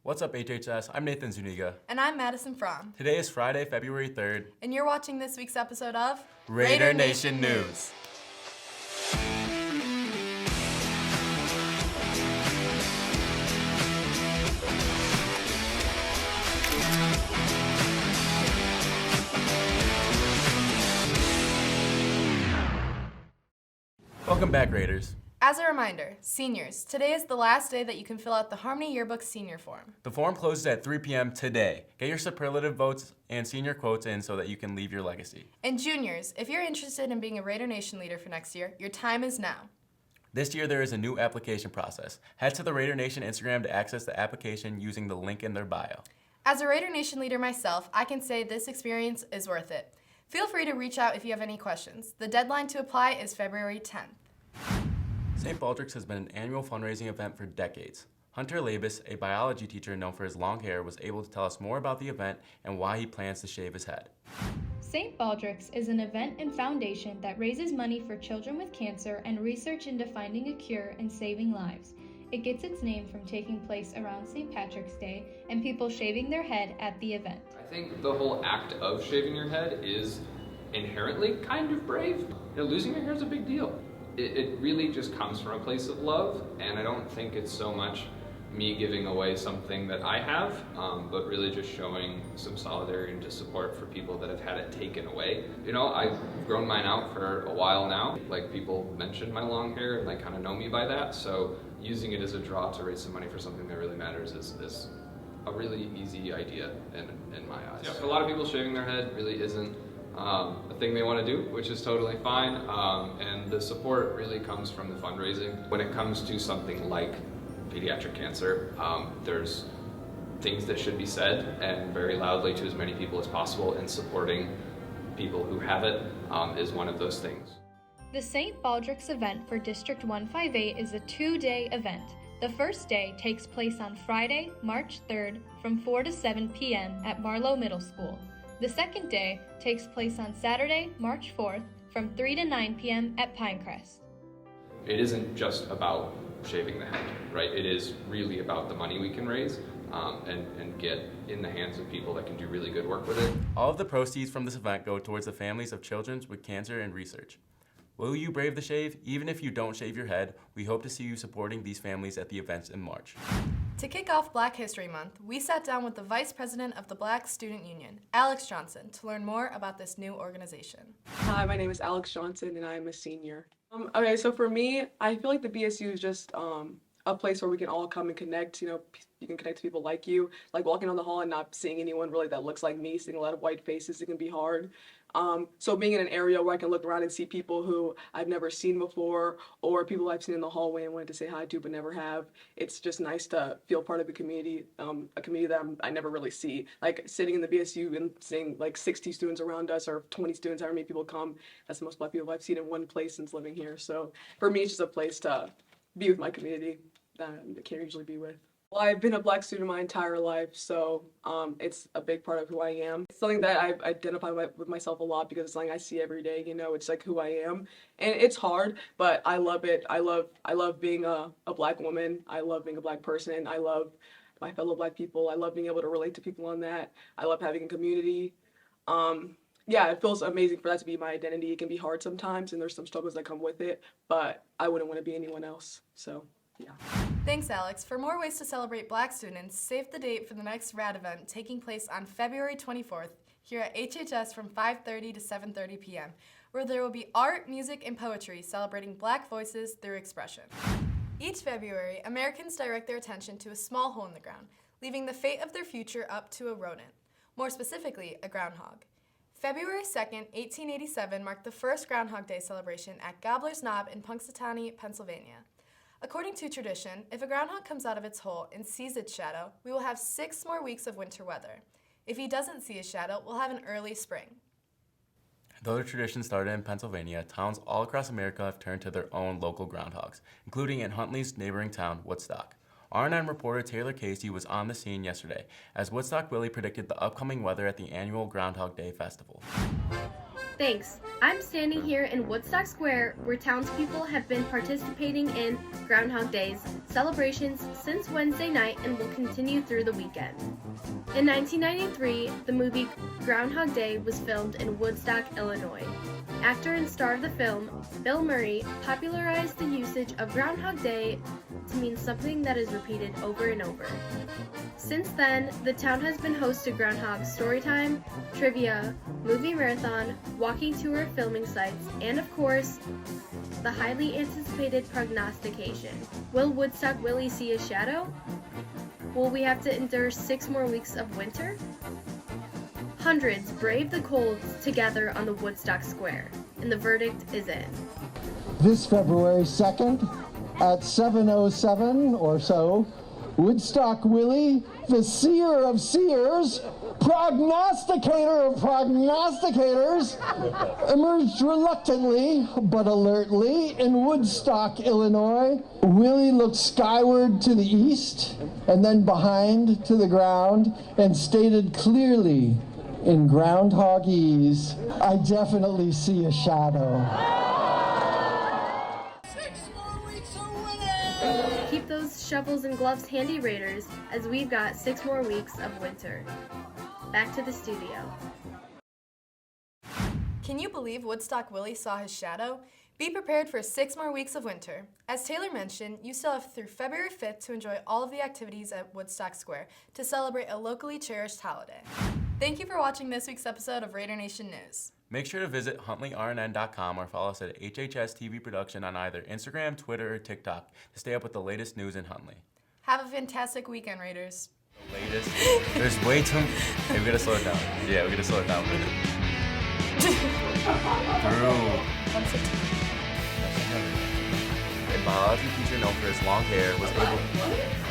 What's up, HHS? I'm Nathan Zuniga. And I'm Madison Fromm. Today is Friday, February 3rd. And you're watching this week's episode of Raider Nation News. Welcome back, Raiders. As a reminder, seniors, today is the last day that you can fill out the Harmony Yearbook Senior Form. The form closes at 3 p.m. today. Get your superlative votes and senior quotes in so that you can leave your legacy. And juniors, if you're interested in being a Raider Nation leader for next year, your time is now. This year there is a new application process. Head to the Raider Nation Instagram to access the application using the link in their bio. As a Raider Nation leader myself, I can say this experience is worth it. Feel free to reach out if you have any questions. The deadline to apply is February 10th. St. Baldrick's has been an annual fundraising event for decades. Hunter Labus, a biology teacher known for his long hair, was able to tell us more about the event and why he plans to shave his head. St. Baldrick's is an event and foundation that raises money for children with cancer and research into finding a cure and saving lives. It gets its name from taking place around St. Patrick's Day and people shaving their head at the event. I think the whole act of shaving your head is inherently kind of brave. Losing your hair is a big deal. It really just comes from a place of love, and I don't think it's so much me giving away something that I have, but really just showing some solidarity and just support for people that have had it taken away. I've grown mine out for a while now. Like, people mentioned my long hair, and they kind of know me by that, so using it as a draw to raise some money for something that really matters is a really easy idea in my eyes. Yeah, for a lot of people, shaving their head really isn't a thing they want to do, which is totally fine, and the support really comes from the fundraising. When it comes to something like pediatric cancer, there's things that should be said, and very loudly to as many people as possible, and supporting people who have it is one of those things. The St. Baldrick's event for District 158 is a 2-day event. The first day takes place on Friday, March 3rd from 4 to 7 p.m. at Marlowe Middle School. The second day takes place on Saturday, March 4th from 3 to 9 p.m. at Pinecrest. It isn't just about shaving the head, right? It is really about the money we can raise and get in the hands of people that can do really good work with it. All of the proceeds from this event go towards the families of children with cancer and research. Will you brave the shave? Even if you don't shave your head, we hope to see you supporting these families at the events in March. To kick off Black History Month, we sat down with the Vice President of the Black Student Union, Alex Johnson, to learn more about this new organization. Hi, my name is Alex Johnson, and I'm a senior. Okay, so for me, I feel like the BSU is just a place where we can all come and connect. You can connect to people like you. Like walking down the hall and not seeing anyone really that looks like me, seeing a lot of white faces, it can be hard. So being in an area where I can look around and see people who I've never seen before, or people I've seen in the hallway and wanted to say hi to but never have, it's just nice to feel part of a community that I never really see. Like sitting in the BSU and seeing like 60 students around us or 20 students, however many people come, that's the most Black people I've seen in one place since living here. So for me, it's just a place to be with my community that I can't usually be with. Well, I've been a Black student my entire life, so it's a big part of who I am. It's something that I've identified with myself a lot because it's something I see every day, it's like who I am. And it's hard, but I love it. I love being a Black woman. I love being a Black person. I love my fellow Black people. I love being able to relate to people on that. I love having a community. Yeah, it feels amazing for that to be my identity. It can be hard sometimes, and there's some struggles that come with it, but I wouldn't want to be anyone else, so. Yeah. Thanks, Alex. For more ways to celebrate Black students, save the date for the next RAD event taking place on February 24th here at HHS from 5:30 to 7:30 p.m., where there will be art, music, and poetry celebrating Black voices through expression. Each February, Americans direct their attention to a small hole in the ground, leaving the fate of their future up to a rodent, more specifically, a groundhog. February 2nd, 1887 marked the first Groundhog Day celebration at Gobbler's Knob in Punxsutawney, Pennsylvania. According to tradition, if a groundhog comes out of its hole and sees its shadow, we will have 6 more weeks of winter weather. If he doesn't see his shadow, we'll have an early spring. Though the tradition started in Pennsylvania, towns all across America have turned to their own local groundhogs, including in Huntley's neighboring town, Woodstock. RNN reporter Taylor Casey was on the scene yesterday as Woodstock Willie predicted the upcoming weather at the annual Groundhog Day festival. Thanks. I'm standing here in Woodstock Square, where townspeople have been participating in Groundhog Day's celebrations since Wednesday night and will continue through the weekend. In 1993, the movie Groundhog Day was filmed in Woodstock, Illinois. Actor and star of the film, Bill Murray, popularized the usage of Groundhog Day to mean something that is repeated over and over. Since then, the town has been host to Groundhog Storytime, trivia, movie marathon, walking tour filming sites, and of course, the highly anticipated prognostication. Will Woodstock Willie see a shadow? Will we have to endure 6 more weeks of winter? Hundreds brave the cold to gather on the Woodstock Square, and the verdict is in. This February 2nd at 7:07 or so, Woodstock Willie, the seer of seers, prognosticator of prognosticators, emerged reluctantly but alertly in Woodstock, Illinois. Willie looked skyward to the east and then behind to the ground and stated clearly in groundhogese, "I definitely see a shadow." Keep those shovels and gloves handy, Raiders, as we've got 6 more weeks of winter. Back to the studio. Can you believe Woodstock Willie saw his shadow? Be prepared for 6 more weeks of winter. As Taylor mentioned, you still have through February 5th to enjoy all of the activities at Woodstock Square to celebrate a locally cherished holiday. Thank you for watching this week's episode of Raider Nation News. Make sure to visit HuntleyRNN.com or follow us at HHS TV Production on either Instagram, Twitter, or TikTok to stay up with the ast news in Huntley. Have a fantastic weekend, Raiders. The latest. There's way too. Hey, we gotta slow it down. Yeah, we gotta slow it down. Through. A biology teacher known for his long hair was able.